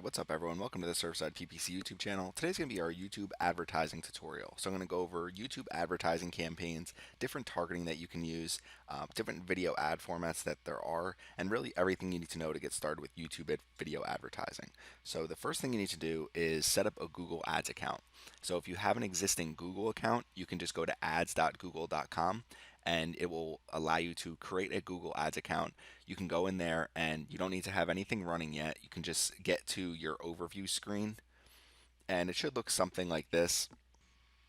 Alright, what's up everyone? Welcome to the Surfside PPC YouTube channel. Today's going to be our YouTube advertising tutorial. So I'm going to go over YouTube advertising campaigns, different targeting that you can use, different video ad formats that there are, and really everything you need to know to get started with YouTube video advertising. So the first thing you need to do is set up a Google Ads account. So if you have an existing Google account, you can just go to ads.google.com and it will allow you to create a Google Ads account. You can go in there and you don't need to have anything running yet. You can just get to your overview screen and it should look something like this.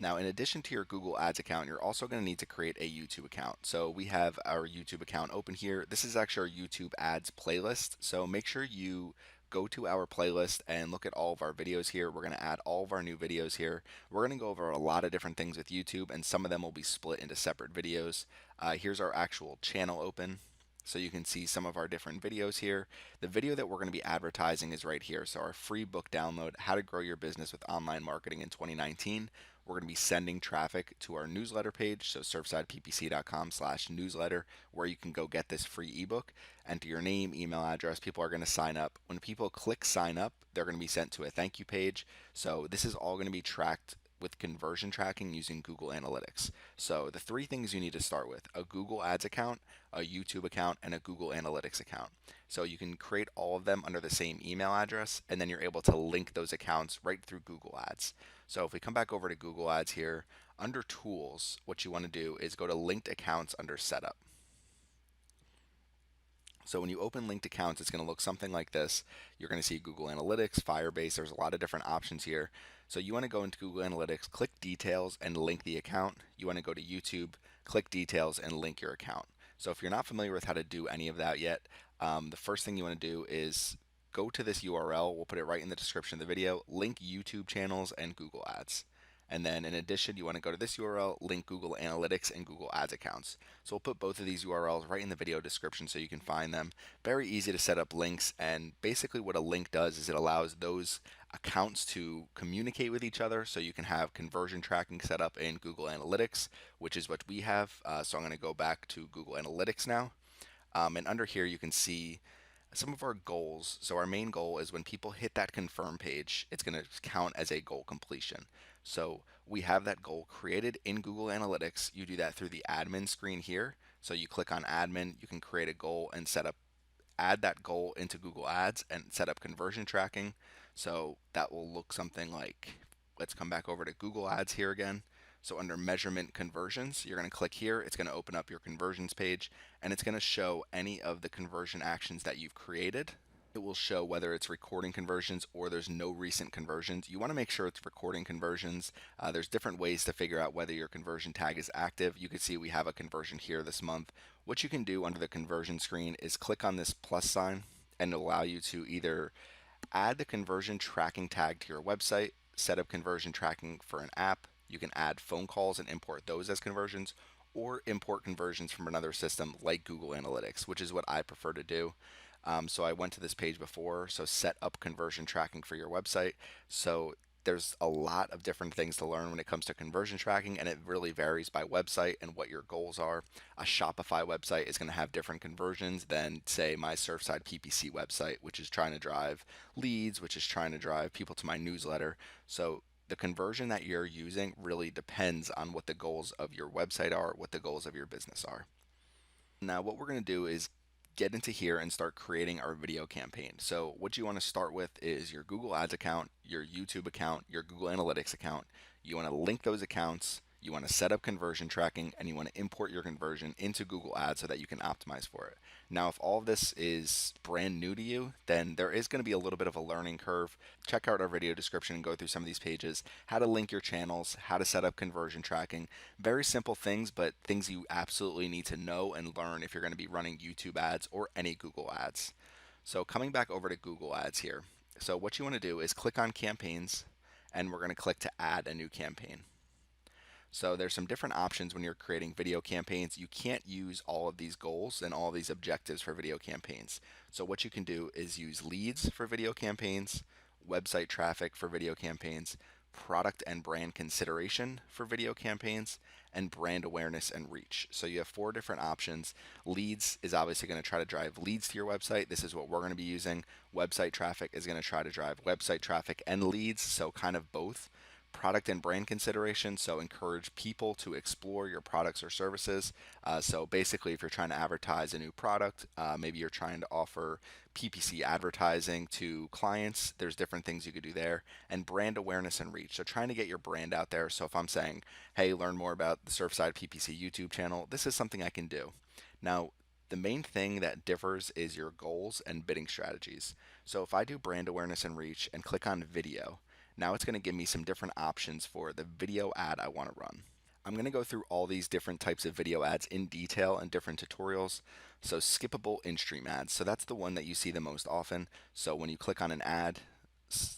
Now, in addition to your Google Ads account, you're also going to need to create a YouTube account. So we have our YouTube account open here. This is actually our YouTube Ads playlist. So make sure you go to our playlist and look at all of our videos here. We're going to add all of our new videos here. We're going to go over a lot of different things with YouTube, and some of them will be split into separate videos. Here's our actual channel open. So you can see some of our different videos here. The video that we're going to be advertising is right here. So our free book download, How to Grow Your Business with Online Marketing in 2019. We're going to be sending traffic to our newsletter page, so surfsideppc.com/newsletter, where you can go get this free ebook. Enter your name, email address. People are going to sign up. When people click sign up, they're going to be sent to a thank you page. So this is all going to be tracked with conversion tracking using Google Analytics. So the three things you need to start with: a Google Ads account, a YouTube account, and a Google Analytics account. So you can create all of them under the same email address, and then you're able to link those accounts right through Google Ads. So if we come back over to Google Ads here, under Tools, what you want to do is go to Linked Accounts under Setup. So when you open linked accounts, it's going to look something like this. You're going to see Google Analytics, Firebase. There's a lot of different options here. So you want to go into Google Analytics, click Details, and link the account. You want to go to YouTube, click Details, and link your account. So if you're not familiar with how to do any of that yet, the first thing you want to do is go to this URL. We'll put it right in the description of the video. Link YouTube channels and Google Ads. And then in addition, you want to go to this URL, link Google Analytics and Google Ads accounts. So we'll put both of these URLs right in the video description so you can find them. Very easy to set up links, and basically what a link does is it allows those accounts to communicate with each other, so you can have conversion tracking set up in Google Analytics, which is what we have. So I'm going to go back to Google Analytics now. And under here you can see some of our goals. So our main goal is when people hit that confirm page, it's going to count as a goal completion. So we have that goal created in Google Analytics. You do that through the admin screen here. So you click on admin, you can create a goal and add that goal into Google Ads and set up conversion tracking. So that will look something like, let's come back over to Google Ads here again. So under measurement conversions, you're going to click here. It's going to open up your conversions page, and it's going to show any of the conversion actions that you've created. It will show whether it's recording conversions or there's no recent conversions. You want to make sure it's recording conversions. There's different ways to figure out whether your conversion tag is active. You can see we have a conversion here this month. What you can do under the conversion screen is click on this plus sign, and it'll allow you to either add the conversion tracking tag to your website, set up conversion tracking for an app. You can add phone calls and import those as conversions, or import conversions from another system like Google Analytics, which is what I prefer to do. So I went to this page before, so set up conversion tracking for your website. So there's a lot of different things to learn when it comes to conversion tracking, and it really varies by website and what your goals are. A Shopify website is going to have different conversions than, say, my Surfside PPC website, which is trying to drive leads, which is trying to drive people to my newsletter. So the conversion that you're using really depends on what the goals of your website are, what the goals of your business are. Now, what we're going to do is get into here and start creating our video campaign. So what you want to start with is your Google Ads account, your YouTube account, your Google Analytics account. You want to link those accounts. You want to set up conversion tracking, and you want to import your conversion into Google Ads so that you can optimize for it. Now, if all of this is brand new to you, then there is going to be a little bit of a learning curve. Check out our video description and go through some of these pages. How to link your channels, how to set up conversion tracking. Very simple things, but things you absolutely need to know and learn if you're going to be running YouTube ads or any Google ads. So coming back over to Google Ads here. So what you want to do is click on campaigns, and we're going to click to add a new campaign. So there's some different options when you're creating video campaigns. You can't use all of these goals and all of these objectives for video campaigns. So what you can do is use leads for video campaigns, website traffic for video campaigns, product and brand consideration for video campaigns, and brand awareness and reach. So you have four different options. Leads is obviously going to try to drive leads to your website. This is what we're going to be using. Website traffic is going to try to drive website traffic and leads, so kind of both. Product and brand consideration, so encourage people to explore your products or services. So basically, if you're trying to advertise a new product, maybe you're trying to offer PPC advertising to clients, there's different things you could do there. And brand awareness and reach, so trying to get your brand out there. So if I'm saying, hey, learn more about the Surfside PPC YouTube channel, this is something I can do. Now, the main thing that differs is your goals and bidding strategies. So if I do brand awareness and reach and click on video, now it's going to give me some different options for the video ad I want to run. I'm going to go through all these different types of video ads in detail in different tutorials. So skippable in-stream ads. So that's the one that you see the most often. So when you click on an ad,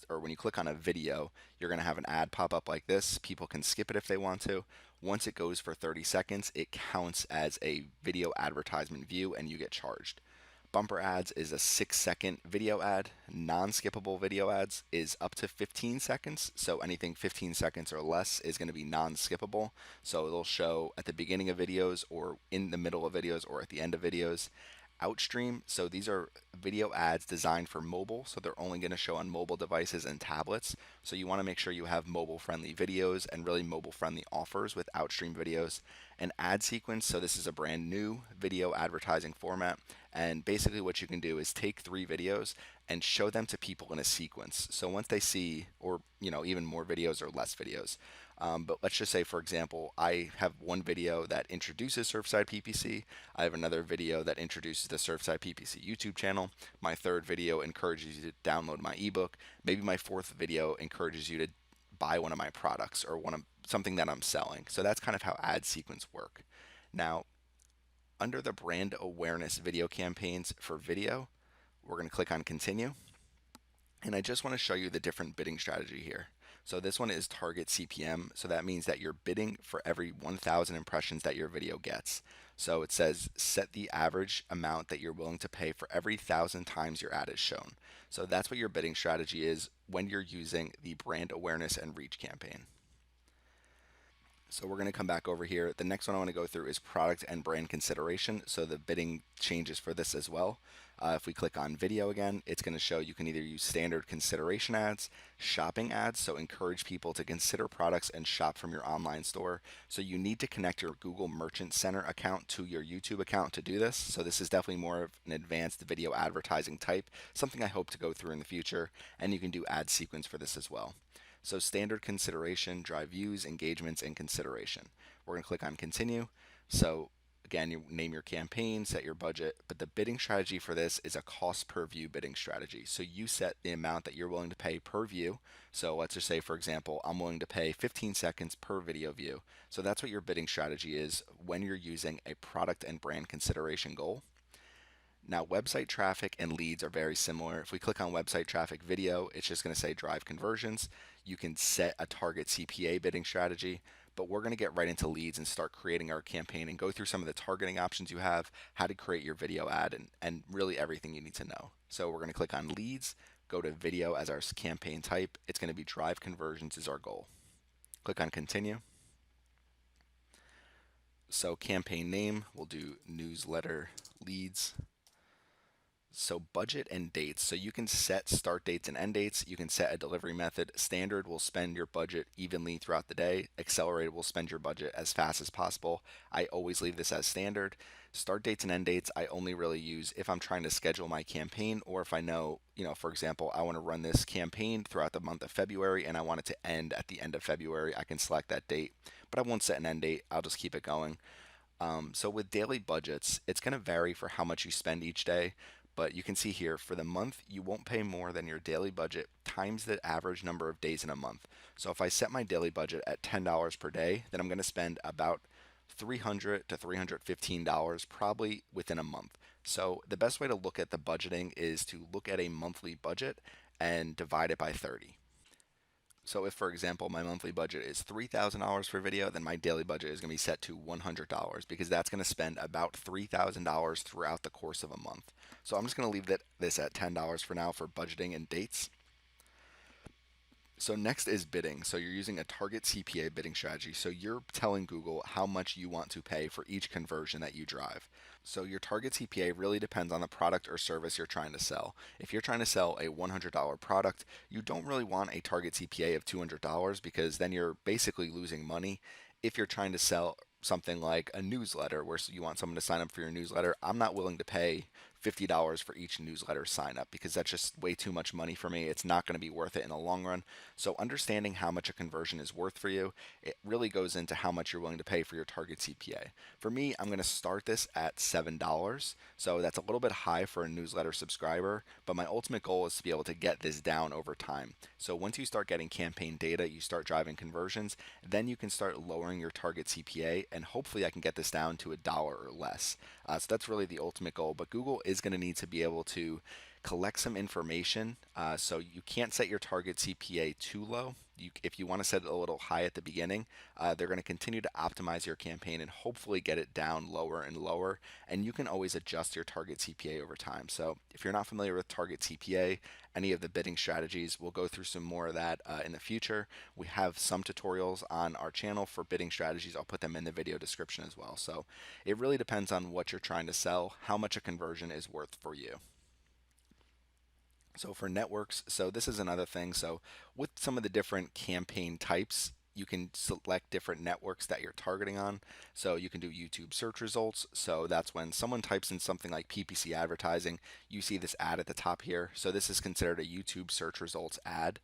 or when you click on a video, you're going to have an ad pop up like this. People can skip it if they want to. Once it goes for 30 seconds, it counts as a video advertisement view and you get charged. Bumper ads is a 6-second video ad. Non-skippable video ads is up to 15 seconds. So anything 15 seconds or less is going to be non-skippable. So it'll show at the beginning of videos or in the middle of videos or at the end of videos. Outstream, so these are video ads designed for mobile, so they're only going to show on mobile devices and tablets. So you want to make sure you have mobile friendly videos and really mobile friendly offers with Outstream videos. An ad sequence, so this is a brand new video advertising format, and basically what you can do is take 3 videos and show them to people in a sequence. So once they see, or even more videos or less videos, but let's just say, for example, I have one video that introduces Surfside PPC. I have another video that introduces the Surfside PPC YouTube channel. My third video encourages you to download my ebook. Maybe my fourth video encourages you to buy one of my products or something that I'm selling. So that's kind of how ad sequence work. Now, under the brand awareness video campaigns for video, we're going to click on continue. And I just want to show you the different bidding strategy here. So this one is target CPM. So that means that you're bidding for every 1,000 impressions that your video gets. So it says set the average amount that you're willing to pay for every 1,000 times your ad is shown. So that's what your bidding strategy is when you're using the brand awareness and reach campaign. So we're going to come back over here. The next one I want to go through is product and brand consideration. So the bidding changes for this as well. If we click on video again, it's going to show you can either use standard consideration ads, shopping ads, so encourage people to consider products and shop from your online store. So you need to connect your Google Merchant Center account to your YouTube account to do this. So this is definitely more of an advanced video advertising type, something I hope to go through in the future. And you can do ad sequence for this as well. So standard consideration, drive views, engagements, and consideration. We're going to click on continue. So again, you name your campaign, set your budget, but the bidding strategy for this is a cost per view bidding strategy. So you set the amount that you're willing to pay per view. So let's just say, for example, I'm willing to pay 15 seconds per video view. So that's what your bidding strategy is when you're using a product and brand consideration goal. Now, website traffic and leads are very similar. If we click on website traffic video, it's just going to say drive conversions. You can set a target CPA bidding strategy, but we're going to get right into leads and start creating our campaign and go through some of the targeting options you have, how to create your video ad, and really everything you need to know. So we're going to click on leads, go to video as our campaign type. It's going to be drive conversions is our goal. Click on continue. So campaign name, we'll do newsletter leads. So budget and dates. So you can set start dates and end dates. You can set a delivery method. Standard will spend your budget evenly throughout the day. Accelerated will spend your budget as fast as possible. I always leave this as standard. Start dates and end dates I only really use if I'm trying to schedule my campaign, or if I know, for example, I want to run this campaign throughout the month of February and I want it to end at the end of February. I can select that date, but I won't set an end date. I'll just keep it going. So with daily budgets, it's going to vary for how much you spend each day. But you can see here, for the month, you won't pay more than your daily budget times the average number of days in a month. So if I set my daily budget at $10 per day, then I'm going to spend about $300 to $315 probably within a month. So the best way to look at the budgeting is to look at a monthly budget and divide it by 30. So if, for example, my monthly budget is $3,000 for video, then my daily budget is going to be set to $100 because that's going to spend about $3,000 throughout the course of a month. So I'm just going to leave this at $10 for now for budgeting and dates. So next is bidding. So you're using a target CPA bidding strategy. So you're telling Google how much you want to pay for each conversion that you drive. So your target CPA really depends on the product or service you're trying to sell. If you're trying to sell a $100 product, you don't really want a target CPA of $200 because then you're basically losing money. If you're trying to sell something like a newsletter where you want someone to sign up for your newsletter, I'm not willing to pay $50 for each newsletter sign up because that's just way too much money for me. It's not going to be worth it in the long run. So understanding how much a conversion is worth for you, it really goes into how much you're willing to pay for your target CPA. For me, I'm going to start this at $7. So that's a little bit high for a newsletter subscriber, but my ultimate goal is to be able to get this down over time. So once you start getting campaign data, you start driving conversions, then you can start lowering your target CPA, and hopefully I can get this down to $1 or less. So that's really the ultimate goal. But Google is going to need to be able to collect some information. So you can't set your target CPA too low. If you want to set it a little high at the beginning, they're going to continue to optimize your campaign and hopefully get it down lower and lower. And you can always adjust your target CPA over time. So if you're not familiar with target CPA, any of the bidding strategies, we'll go through some more of that in the future. We have some tutorials on our channel for bidding strategies. I'll put them in the video description as well. So it really depends on what you're trying to sell, how much a conversion is worth for you. So for networks, so this is another thing. So with some of the different campaign types, you can select different networks that you're targeting on. So you can do YouTube search results. So that's when someone types in something like PPC advertising, you see this ad at the top here. So this is considered a YouTube search results ad.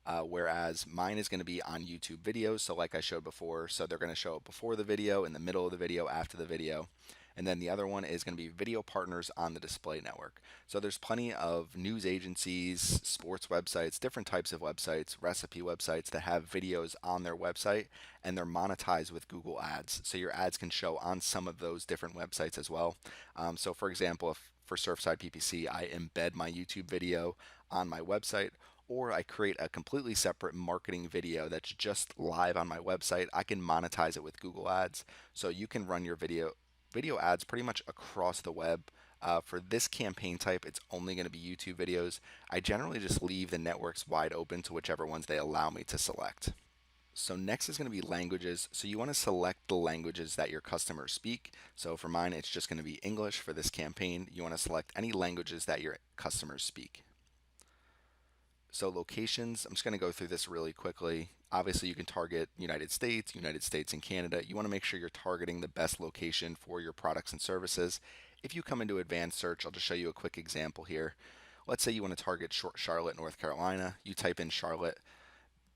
Whereas mine is going to be on YouTube videos. So like I showed before, so they're going to show up before the video, in the middle of the video, after the video. And then the other one is going to be video partners on the display network. So there's plenty of news agencies, sports websites, different types of websites, recipe websites that have videos on their website and they're monetized with Google Ads. So your ads can show on some of those different websites as well. So for example, if for Surfside PPC, I embed my YouTube video on my website, or I create a completely separate marketing video that's just live on my website, I can monetize it with Google Ads. So you can run your video ads pretty much across the web. For this campaign type, it's only going to be YouTube videos. I generally just leave the networks wide open to whichever ones they allow me to select. So next is going to be languages. So you want to select the languages that your customers speak. So for mine, it's just going to be English for this campaign. You want to select any languages that your customers speak. So locations, I'm just going to go through this really quickly. Obviously, you can target United States and Canada. You want to make sure you're targeting the best location for your products and services. If you come into advanced search, I'll just show you a quick example here. Let's say you want to target Charlotte, North Carolina. You type in Charlotte,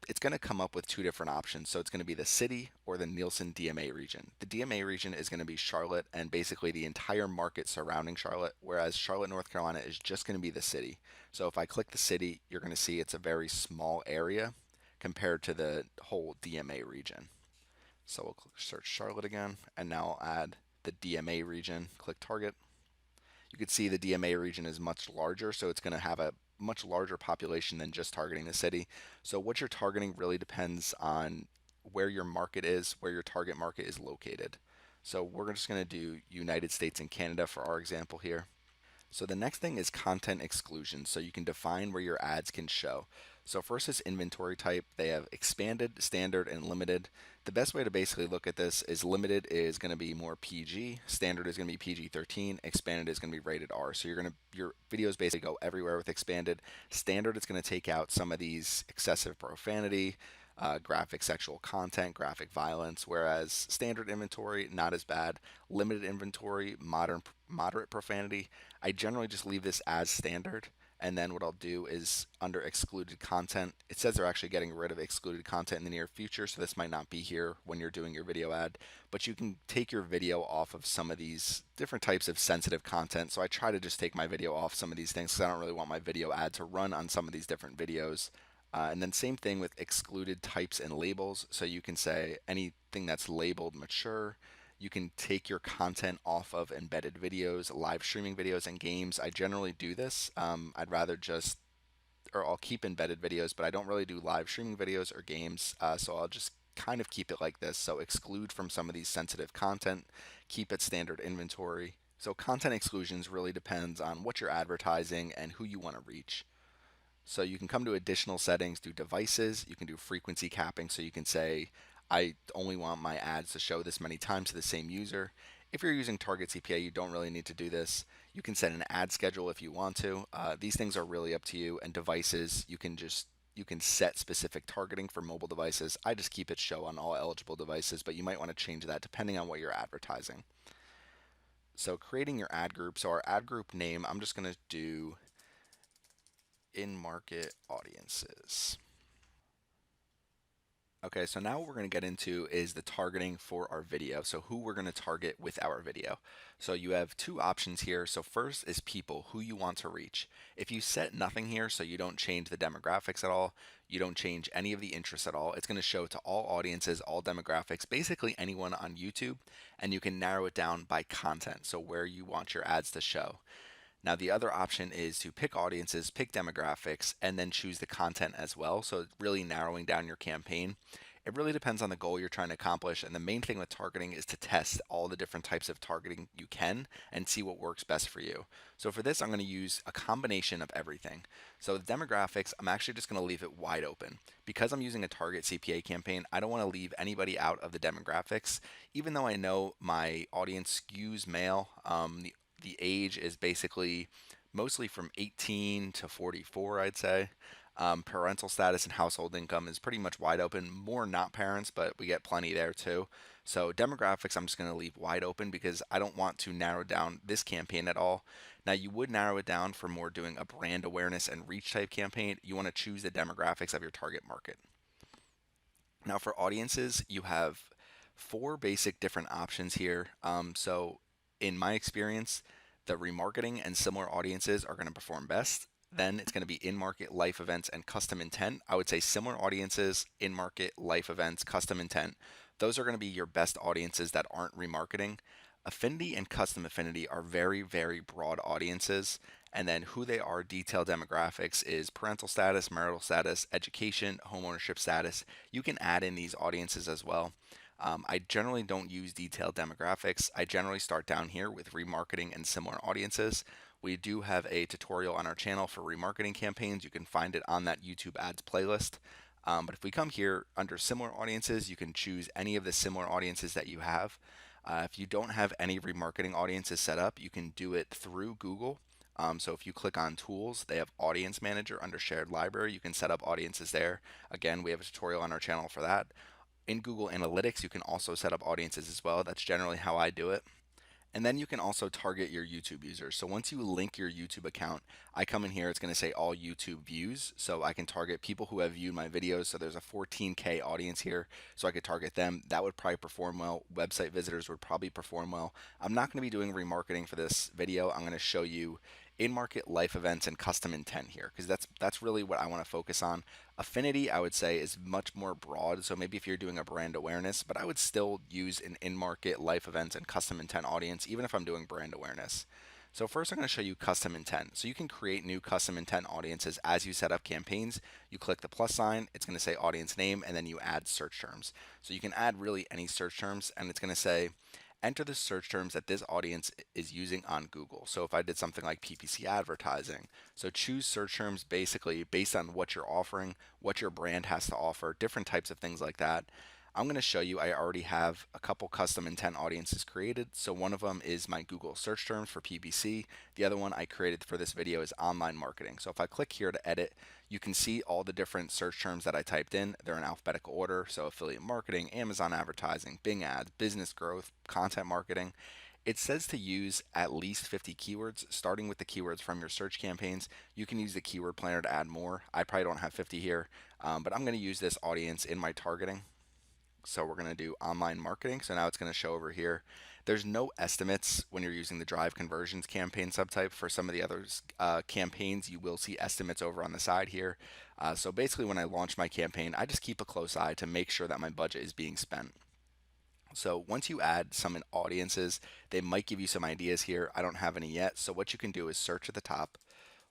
it's going to come up with two different options. So it's going to be the city or the Nielsen DMA region. The DMA region is going to be Charlotte and basically the entire market surrounding Charlotte, whereas Charlotte, North Carolina is just going to be the city. So if I click the city, you're going to see it's a very small area compared to the whole DMA region. So we'll search Charlotte again, and now I'll add the DMA region, click target. You can see the DMA region is much larger, so it's going to have a much larger population than just targeting the city. So what you're targeting really depends on where your market is, where your target market is located. So we're just going to do United States and Canada for our example here. So the next thing is content exclusion. So you can define where your ads can show. So first is inventory type. They have expanded, standard, and limited. The best way to basically look at this is limited is going to be more PG, standard is going to be PG-13, expanded is going to be rated R. So your videos basically go everywhere with expanded. Standard is going to take out some of these excessive profanity, graphic sexual content, graphic violence, whereas standard inventory, not as bad. Limited inventory, moderate profanity. I generally just leave this as standard. And then what I'll do is under excluded content, it says they're actually getting rid of excluded content in the near future, so this might not be here when you're doing your video ad, but you can take your video off of some of these different types of sensitive content. So I try to just take my video off some of these things because I don't really want my video ad to run on some of these different videos. And then same thing with excluded types and labels. So you can say anything that's labeled mature. You can take your content off of embedded videos, live streaming videos, and games. I generally do this. I'd rather just, or I'll keep embedded videos, but I don't really do live streaming videos or games. So I'll just kind of keep it like this. So exclude from some of these sensitive content, keep it standard inventory. So content exclusions really depends on what you're advertising and who you want to reach. So you can come to additional settings, do devices, you can do frequency capping, so you can say, I only want my ads to show this many times to the same user. If you're using target CPA, you don't really need to do this. You can set an ad schedule if you want to. These things are really up to you. And devices, you can set specific targeting for mobile devices. I just keep it show on all eligible devices, but you might want to change that depending on what you're advertising. So creating your ad group. So our ad group name, I'm just going to do in-market audiences. Okay, so now what we're going to get into is the targeting for our video. So who we're going to target with our video. So you have two options here. So first is people, who you want to reach. If you set nothing here, so you don't change the demographics at all, you don't change any of the interests at all, it's going to show to all audiences, all demographics, basically anyone on YouTube, and you can narrow it down by content. So where you want your ads to show. Now, the other option is to pick audiences, pick demographics, and then choose the content as well. So, really narrowing down your campaign. It really depends on the goal you're trying to accomplish. And the main thing with targeting is to test all the different types of targeting you can and see what works best for you. So, for this, I'm going to use a combination of everything. So, the demographics, I'm actually just going to leave it wide open. Because I'm using a target CPA campaign, I don't want to leave anybody out of the demographics. Even though I know my audience skews male, the age is basically mostly from 18 to 44, I'd say. Parental status and household income is pretty much wide open. More not parents, but we get plenty there too. So demographics, I'm just going to leave wide open because I don't want to narrow down this campaign at all. Now, you would narrow it down for more doing a brand awareness and reach type campaign. You want to choose the demographics of your target market. Now, for audiences, you have four basic different options here. So, in my experience, the remarketing and similar audiences are going to perform best. Then it's going to be in market, life events, and custom intent. I would say similar audiences, in market, life events, custom intent. Those are going to be your best audiences that aren't remarketing. Affinity and custom affinity are very, very broad audiences. And then who they are, detailed demographics is parental status, marital status, education, homeownership status. You can add in these audiences as well. I generally don't use detailed demographics. I generally start down here with remarketing and similar audiences. We do have a tutorial on our channel for remarketing campaigns. You can find it on that YouTube ads playlist. But if we come here under similar audiences, you can choose any of the similar audiences that you have. If you don't have any remarketing audiences set up, you can do it through Google. So if you click on tools, they have audience manager under shared library. You can set up audiences there. Again, we have a tutorial on our channel for that. In Google Analytics, you can also set up audiences as well. That's generally how I do it. And then you can also target your YouTube users. So once you link your YouTube account, I come in here, it's going to say all YouTube views. So I can target people who have viewed my videos. So there's a 14K audience here. So I could target them. That would probably perform well. Website visitors would probably perform well. I'm not going to be doing remarketing for this video. I'm going to show you in-market, life events, and custom intent here because that's really what I want to focus on. Affinity, I would say, is much more broad. So maybe if you're doing a brand awareness, but I would still use an in-market, life events, and custom intent audience, even if I'm doing brand awareness. So first I'm going to show you custom intent. So you can create new custom intent audiences as you set up campaigns. You click the plus sign, it's going to say audience name, and then you add search terms. So you can add really any search terms, and it's going to say enter the search terms that this audience is using on Google. So if I did something like PPC advertising, so choose search terms basically based on what you're offering, what your brand has to offer, different types of things like that. I'm going to show you, I already have a couple custom intent audiences created. So one of them is my Google search terms for PPC. The other one I created for this video is online marketing. So if I click here to edit, you can see all the different search terms that I typed in. They're in alphabetical order. So affiliate marketing, Amazon advertising, Bing ads, business growth, content marketing. It says to use at least 50 keywords, starting with the keywords from your search campaigns. You can use the keyword planner to add more. I probably don't have 50 here, but I'm going to use this audience in my targeting. So we're going to do online marketing. So now it's going to show over here. There's no estimates when you're using the drive conversions campaign subtype. For some of the other campaigns, you will see estimates over on the side here. So basically when I launch my campaign, I just keep a close eye to make sure that my budget is being spent. So once you add some audiences, they might give you some ideas here. I don't have any yet. So what you can do is search at the top.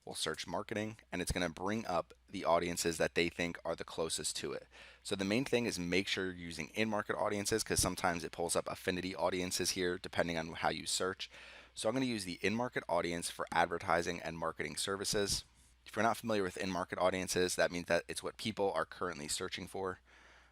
We'll search marketing, and it's going to bring up the audiences that they think are the closest to it. So the main thing is make sure you're using in-market audiences because sometimes it pulls up affinity audiences here depending on how you search. So I'm going to use the in-market audience for advertising and marketing services. If you're not familiar with in-market audiences, that means that it's what people are currently searching for.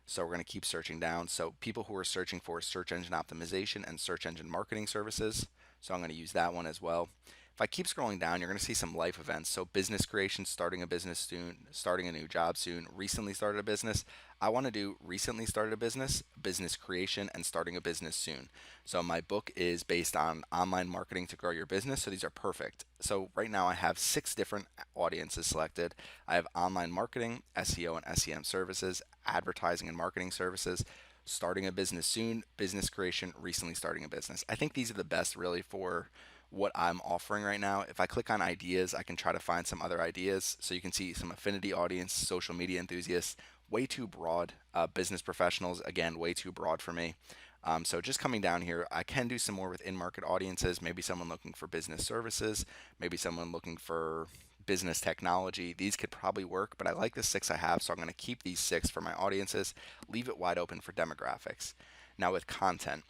So we're going to keep searching down. So people who are searching for search engine optimization and search engine marketing services. So I'm going to use that one as well. If I keep scrolling down, you're going to see some life events. So business creation, starting a business soon, starting a new job soon, recently started a business. I want to do recently started a business, business creation, and starting a business soon. So my book is based on online marketing to grow your business. So these are perfect. So right now I have 6 different audiences selected. I have online marketing, SEO and SEM services, advertising and marketing services, starting a business soon, business creation, recently starting a business. I think these are the best really for what I'm offering right now. If I click on ideas, I can try to find some other ideas. So you can see some affinity audience, social media enthusiasts, way too broad. Business professionals, again, way too broad for me. So just coming down here, I can do some more with in-market audiences, maybe someone looking for business services, maybe someone looking for business technology. These could probably work, but I like the 6 I have, so I'm going to keep these 6 for my audiences, leave it wide open for demographics. Now with content,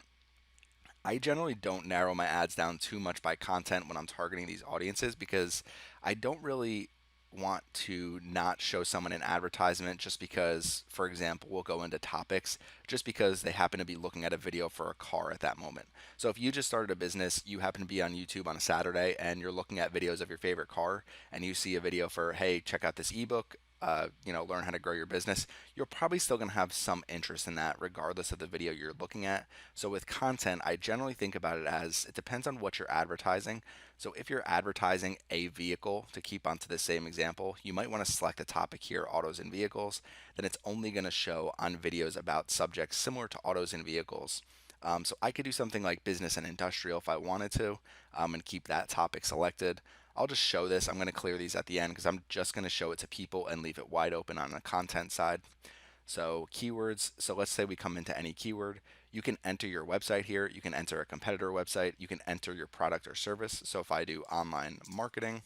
I generally don't narrow my ads down too much by content when I'm targeting these audiences because I don't really want to not show someone an advertisement just because, for example, we'll go into topics just because they happen to be looking at a video for a car at that moment. So if you just started a business, you happen to be on YouTube on a Saturday and you're looking at videos of your favorite car and you see a video for, hey, check out this ebook, learn how to grow your business, you're probably still going to have some interest in that regardless of the video you're looking at. So with content, I generally think about it as it depends on what you're advertising. So if you're advertising a vehicle, to keep onto the same example, you might want to select a topic here, autos and vehicles. Then it's only going to show on videos about subjects similar to autos and vehicles. So I could do something like business and industrial if I wanted to, and keep that topic selected. I'll just show this. I'm going to clear these at the end because I'm just going to show it to people and leave it wide open on the content side. So keywords, so let's say we come into any keyword. You can enter your website here. You can enter a competitor website. You can enter your product or service. So if I do online marketing,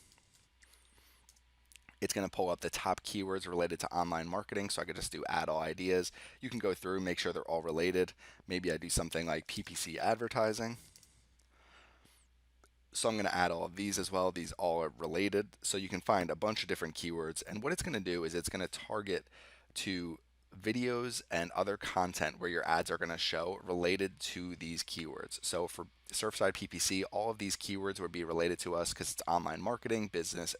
it's going to pull up the top keywords related to online marketing. So I could just do add all ideas. You can go through, make sure they're all related. Maybe I do something like PPC advertising. So I'm going to add all of these as well. These all are related. So you can find a bunch of different keywords. And what it's going to do is it's going to target to videos and other content where your ads are going to show related to these keywords. So for Surfside PPC, all of these keywords would be related to us because it's online marketing, business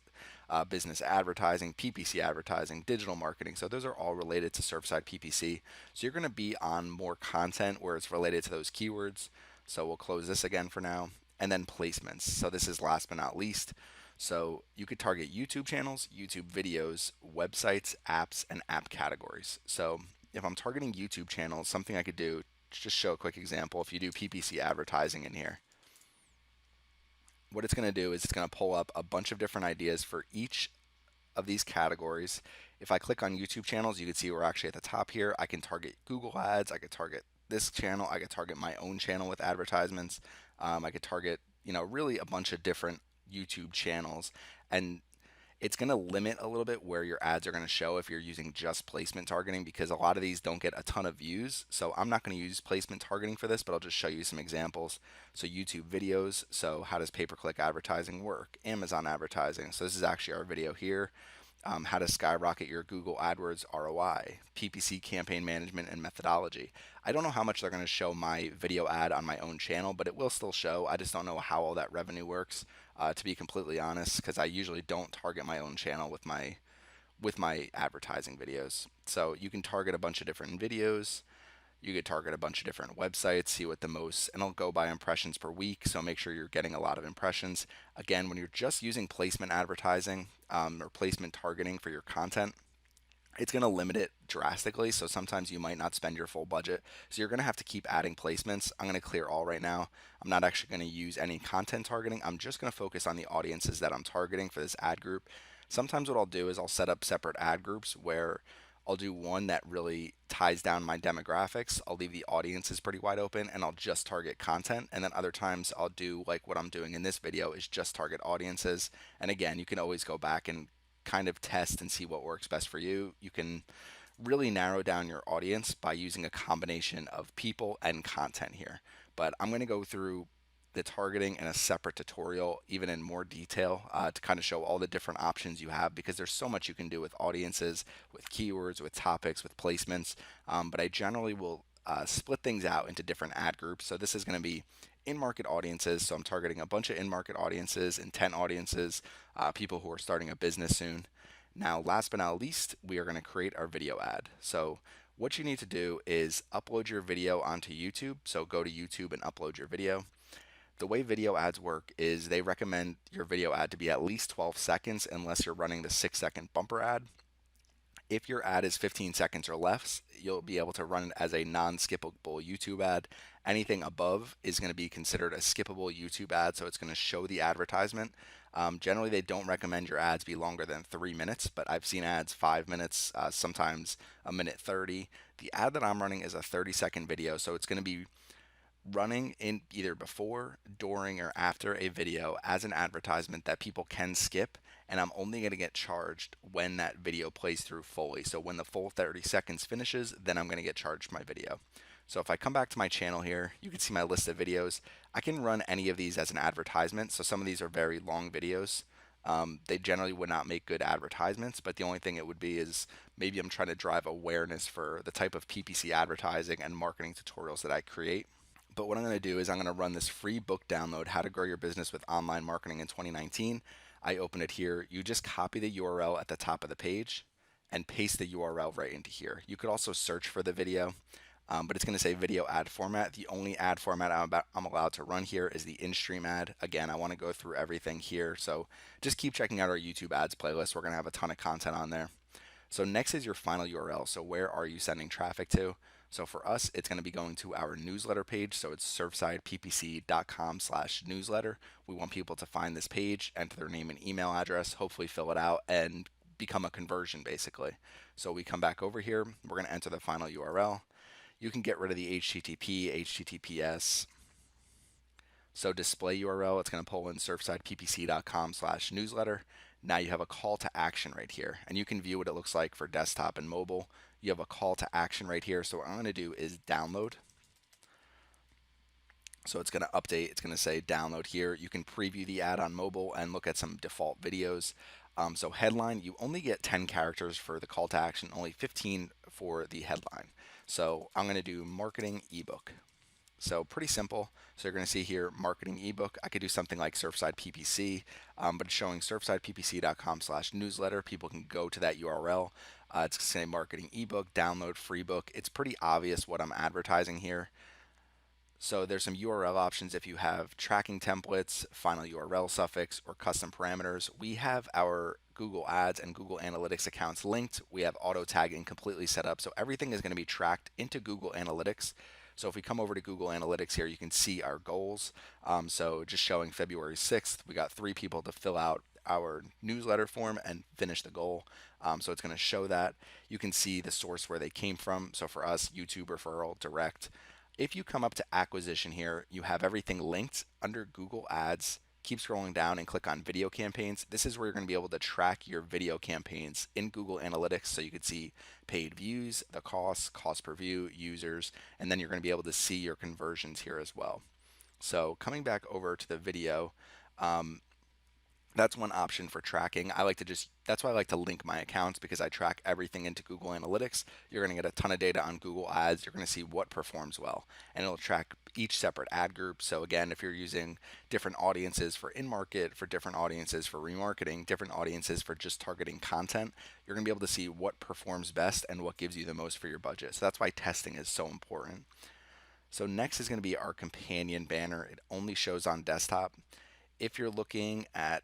advertising, PPC advertising, digital marketing. So those are all related to Surfside PPC. So you're going to be on more content where it's related to those keywords. So we'll close this again for now. And then placements. So this is last but not least. So you could target YouTube channels, YouTube videos, websites, apps, and app categories. So if I'm targeting YouTube channels, something I could do, just show a quick example. If you do PPC advertising in here, what it's going to do is it's going to pull up a bunch of different ideas for each of these categories. If I click on YouTube channels, you can see we're actually at the top here. I can target Google ads. I could target this channel. I could target my own channel with advertisements. I could target, really a bunch of different YouTube channels. And it's going to limit a little bit where your ads are going to show if you're using just placement targeting because a lot of these don't get a ton of views. So I'm not going to use placement targeting for this, but I'll just show you some examples. So YouTube videos. So how does pay-per-click advertising work? Amazon advertising. So this is actually our video here. How to skyrocket your Google AdWords ROI, PPC campaign management and methodology. I don't know how much they're going to show my video ad on my own channel, but it will still show. I just don't know how all that revenue works, to be completely honest, because I usually don't target my own channel with my advertising videos. So you can target a bunch of different videos. You could target a bunch of different websites, see what the most, and it'll go by impressions per week, so make sure you're getting a lot of impressions. Again, when you're just using placement advertising or placement targeting for your content, it's going to limit it drastically, so sometimes you might not spend your full budget. So you're going to have to keep adding placements. I'm going to clear all right now. I'm not actually going to use any content targeting. I'm just going to focus on the audiences that I'm targeting for this ad group. Sometimes what I'll do is I'll set up separate ad groups where I'll do one that really ties down my demographics. I'll leave the audiences pretty wide open and I'll just target content. And then other times I'll do like what I'm doing in this video is just target audiences. And again, you can always go back and kind of test and see what works best for you. You can really narrow down your audience by using a combination of people and content here. But I'm going to go through the targeting in a separate tutorial, even in more detail, to kind of show all the different options you have, because there's so much you can do with audiences, with keywords, with topics, with placements. But I generally will split things out into different ad groups. So this is going to be in-market audiences. So I'm targeting a bunch of in-market audiences, intent audiences, people who are starting a business soon. Now, last but not least, we are going to create our video ad. So what you need to do is upload your video onto YouTube. So go to YouTube and upload your video. The way video ads work is they recommend your video ad to be at least 12 seconds unless you're running the 6-second bumper ad. If your ad is 15 seconds or less, you'll be able to run it as a non-skippable YouTube ad. Anything above is going to be considered a skippable YouTube ad, so it's going to show the advertisement. Generally, they don't recommend your ads be longer than 3 minutes, but I've seen ads 5 minutes, sometimes a minute 30. The ad that I'm running is a 30-second video, so it's going to be running in either before, during, or after a video as an advertisement that people can skip, and I'm only going to get charged when that video plays through fully. So when the full 30 seconds finishes, then I'm going to get charged my video. So if I come back to my channel here, you can see my list of videos. I can run any of these as an advertisement. So some of these are very long videos. They generally would not make good advertisements, but the only thing it would be is maybe I'm trying to drive awareness for the type of PPC advertising and marketing tutorials that I create. But what I'm going to do is I'm going to run this free book download, How to Grow Your Business with Online Marketing in 2019. I open it here. You just copy the URL at the top of the page and paste the URL right into here. You could also search for the video, but it's going to say video ad format. The only ad format I'm allowed to run here is the in-stream ad. Again, I want to go through everything here, so just keep checking out our YouTube ads playlist. We're going to have a ton of content on there. So next is your final URL. So where are you sending traffic to? So for us, it's going to be going to our newsletter page. So it's surfsideppc.com/newsletter. We want people to find this page, enter their name and email address, hopefully fill it out, and become a conversion basically. So we come back over here. We're going to enter the final URL. You can get rid of the HTTP, HTTPS. So display URL, it's going to pull in surfsideppc.com/newsletter. Now you have a call to action right here, and you can view what it looks like for desktop and mobile. You have a call to action right here. So what I'm going to do is download. So it's going to update. It's going to say download here. You can preview the ad on mobile and look at some default videos. So headline, you only get 10 characters for the call to action, only 15 for the headline. So I'm going to do marketing ebook. So pretty simple. So you're going to see here, marketing ebook. I could do something like Surfside PPC, but it's showing surfsideppc.com/newsletter. People can go to that URL. It's going to say marketing ebook, download free book. It's pretty obvious what I'm advertising here. So there's some URL options if you have tracking templates, final URL suffix, or custom parameters. We have our Google Ads and Google Analytics accounts linked. We have auto tagging completely set up. So everything is going to be tracked into Google Analytics. So if we come over to Google Analytics here, you can see our goals. So just showing February 6th, we got 3 people to fill out our newsletter form and finish the goal. So it's going to show that. You can see the source where they came from. So for us, YouTube referral, direct. If you come up to acquisition here, you have everything linked under Google Ads. Keep scrolling down and click on video campaigns. This is where you're going to be able to track your video campaigns in Google Analytics. So you can see paid views, the cost per view, users, and then you're going to be able to see your conversions here as well. So coming back over to the video, that's one option for tracking. That's why I like to link my accounts, because I track everything into Google Analytics. You're going to get a ton of data on Google Ads. You're going to see what performs well, and it'll track each separate ad group. So again, if you're using different audiences for in-market, for different audiences for remarketing, different audiences for just targeting content, you're going to be able to see what performs best and what gives you the most for your budget. So that's why testing is so important. So next is going to be our companion banner. It only shows on desktop. If you're looking at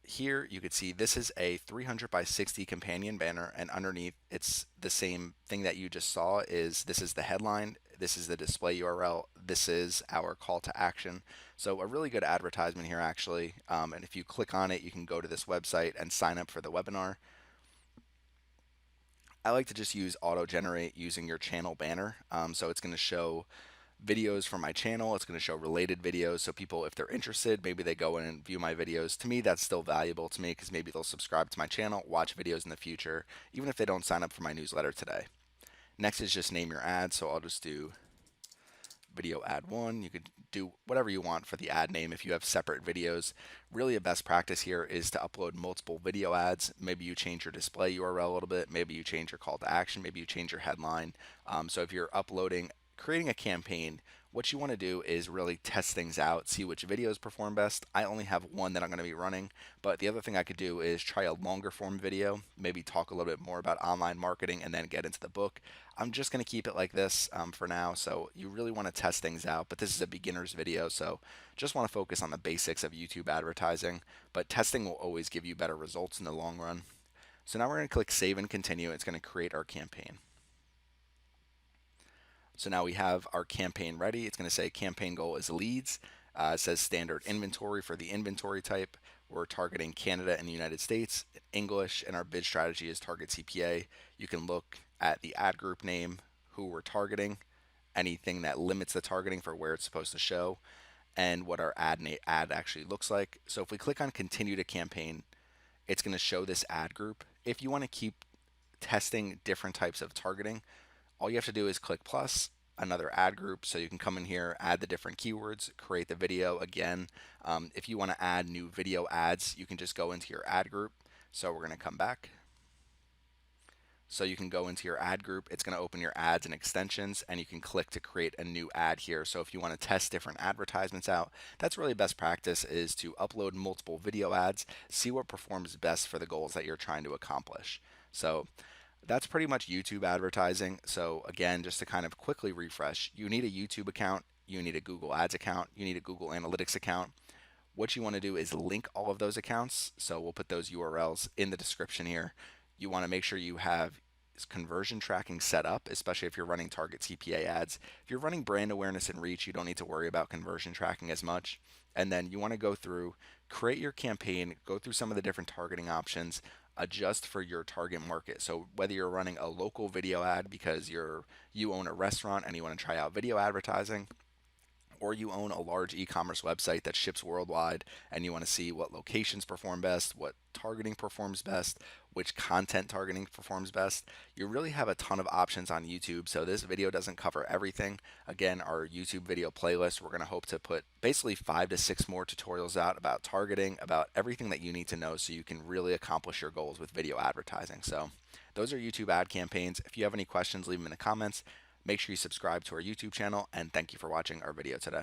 here, you could see this is a 300 by 60 companion banner, and underneath it's the same thing that you just saw. This is the headline, this is the display URL, this is our call to action. So a really good advertisement here actually, and if you click on it, you can go to this website and sign up for the webinar. I like to just use auto generate using your channel banner. So it's going to show videos from my channel. It's going to show related videos. So people, if they're interested, maybe they go in and view my videos. To me, that's still valuable to me, because maybe they'll subscribe to my channel, watch videos in the future, even if they don't sign up for my newsletter today. Next is just name your ad. So I'll just do video ad one. You could do whatever you want for the ad name if you have separate videos. Really, a best practice here is to upload multiple video ads. Maybe you change your display URL a little bit. Maybe you change your call to action. Maybe you change your headline. So if you're creating a campaign, what you want to do is really test things out, see which videos perform best. I only have one that I'm going to be running, but the other thing I could do is try a longer form video, maybe talk a little bit more about online marketing and then get into the book. I'm just going to keep it like this for now, so you really want to test things out, but this is a beginner's video, so just want to focus on the basics of YouTube advertising, but testing will always give you better results in the long run. So now we're going to click Save and Continue. It's going to create our campaign. So now we have our campaign ready. It's going to say campaign goal is leads. It says standard inventory for the inventory type. We're targeting Canada and the United States, English, and our bid strategy is target CPA. You can look at the ad group name, who we're targeting, anything that limits the targeting for where it's supposed to show, and what our ad actually looks like. So if we click on continue to campaign, it's going to show this ad group. If you want to keep testing different types of targeting, all you have to do is click plus, another ad group, so you can come in here, add the different keywords, create the video again. If you want to add new video ads, you can just go into your ad group. So we're going to come back. So you can go into your ad group, it's going to open your ads and extensions, and you can click to create a new ad here. So if you want to test different advertisements out, that's really best practice, is to upload multiple video ads, see what performs best for the goals that you're trying to accomplish. So that's pretty much YouTube advertising. So again, just to kind of quickly refresh, you need a YouTube account, you need a Google Ads account, you need a Google Analytics account. What you want to do is link all of those accounts. So we'll put those URLs in the description here. You want to make sure you have conversion tracking set up, especially if you're running target CPA ads. If you're running brand awareness and reach, you don't need to worry about conversion tracking as much. And then you want to go through, create your campaign, go through some of the different targeting options, adjust for your target market. So whether you're running a local video ad because you own a restaurant and you want to try out video advertising, or you own a large e-commerce website that ships worldwide and you want to see what locations perform best, what targeting performs best, which content targeting performs best, you really have a ton of options on YouTube. So this video doesn't cover everything. Again, our YouTube video playlist, we're going to hope to put basically 5 to 6 more tutorials out about targeting, about everything that you need to know so you can really accomplish your goals with video advertising. So those are YouTube ad campaigns. If you have any questions, leave them in the comments. Make sure you subscribe to our YouTube channel, and thank you for watching our video today.